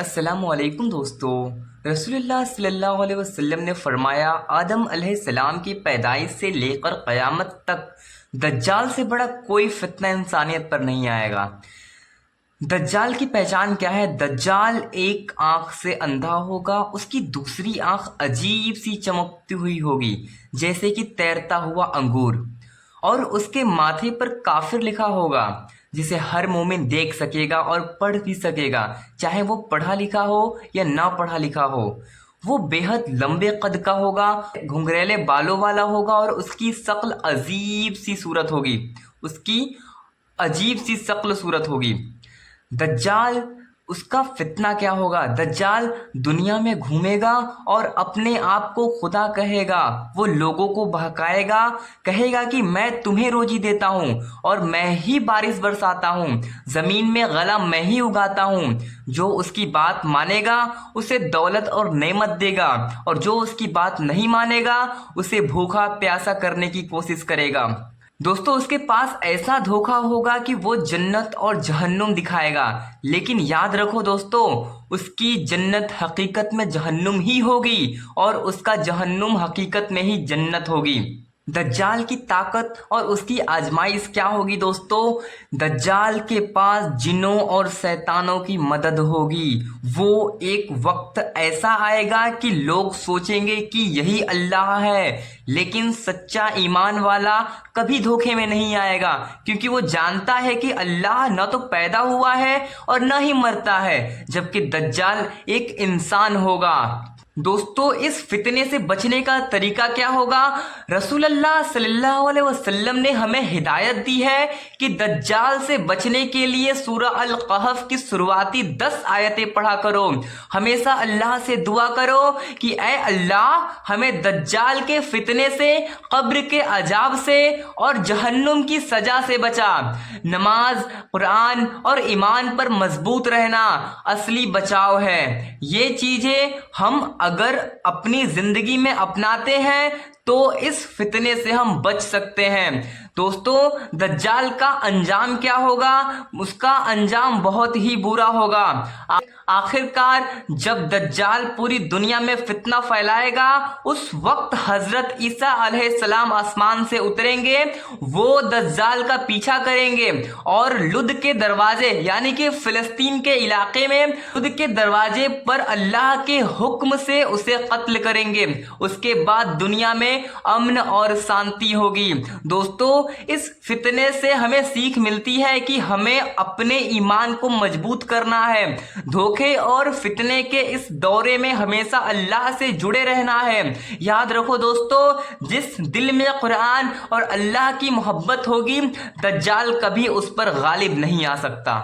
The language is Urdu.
السلام علیکم دوستو۔ رسول اللہ صلی اللہ علیہ وسلم نے فرمایا، آدم علیہ السلام کی پیدائش سے لے کر قیامت تک دجال سے بڑا کوئی فتنہ انسانیت پر نہیں آئے گا۔ دجال کی پہچان کیا ہے؟ دجال ایک آنکھ سے اندھا ہوگا، اس کی دوسری آنکھ عجیب سی چمکتی ہوئی ہوگی جیسے کہ تیرتا ہوا انگور، اور اس کے ماتھے پر کافر لکھا ہوگا جسے ہر مومن دیکھ سکے گا اور پڑھ بھی سکے گا، چاہے وہ پڑھا لکھا ہو یا نہ پڑھا لکھا ہو۔ وہ بے حد لمبے قد کا ہوگا، گھنگریلے بالوں والا ہوگا، اور اس کی شکل عجیب سی صورت ہوگی، اس کی عجیب سی شکل صورت ہوگی۔ دجال، اس کا فتنہ کیا ہوگا؟ دجال دنیا میں گھومے گا اور اپنے آپ کو خدا کہے گا، وہ لوگوں کو بہکائے گا، کہے گا کہ میں تمہیں روزی دیتا ہوں اور میں ہی بارش برساتا ہوں، زمین میں غلہ میں ہی اگاتا ہوں۔ جو اس کی بات مانے گا اسے دولت اور نعمت دے گا، اور جو اس کی بات نہیں مانے گا اسے بھوکا پیاسا کرنے کی کوشش کرے گا۔ دوستو، اس کے پاس ایسا دھوکہ ہوگا کہ وہ جنت اور جہنم دکھائے گا، لیکن یاد رکھو دوستو، اس کی جنت حقیقت میں جہنم ہی ہوگی اور اس کا جہنم حقیقت میں ہی جنت ہوگی۔ دجال کی طاقت اور اس کی آزمائش کیا ہوگی دوستو؟ دجال کے پاس جنوں اور شیطانوں کی مدد ہوگی۔ وہ ایک وقت ایسا آئے گا کہ لوگ سوچیں گے کہ یہی اللہ ہے، لیکن سچا ایمان والا کبھی دھوکے میں نہیں آئے گا، کیونکہ وہ جانتا ہے کہ اللہ نہ تو پیدا ہوا ہے اور نہ ہی مرتا ہے، جبکہ دجال ایک انسان ہوگا۔ دوستو، اس فتنے سے بچنے کا طریقہ کیا ہوگا؟ رسول اللہ صلی اللہ علیہ وسلم نے ہمیں ہدایت دی ہے کہ دجال سے بچنے کے لیے سورہ القحف کی شروعاتی 10 آیتیں پڑھا کرو۔ ہمیشہ اللہ سے دعا کرو کہ اے اللہ، ہمیں دجال کے فتنے سے، قبر کے عذاب سے اور جہنم کی سزا سے بچا۔ نماز، قرآن اور ایمان پر مضبوط رہنا اصلی بچاؤ ہے۔ یہ چیزیں ہم اگر اپنی زندگی میں اپناتے ہیں تو اس فتنے سے ہم بچ سکتے ہیں۔ دوستو، دجال کا انجام کیا ہوگا؟ اس کا انجام بہت ہی برا ہوگا۔ آخر کار جب دجال پوری دنیا میں فتنہ پھیلائے گا، اس وقت حضرت عیسیٰ علیہ السلام آسمان سے اتریں گے، وہ دجال کا پیچھا کریں گے اور لد کے دروازے یعنی کہ فلسطین کے علاقے میں لد کے دروازے پر اللہ کے حکم سے اسے قتل کریں گے۔ اس کے بعد دنیا میں امن اور شانتی ہوگی۔ دوستو، اس فتنے سے ہمیں سیکھ ملتی ہے کہ ہمیں اپنے ایمان کو مضبوط کرنا ہے۔ دھوکے اور فتنے کے اس دورے میں ہمیشہ اللہ سے جڑے رہنا ہے۔ یاد رکھو دوستو، جس دل میں قرآن اور اللہ کی محبت ہوگی، دجال کبھی اس پر غالب نہیں آ سکتا۔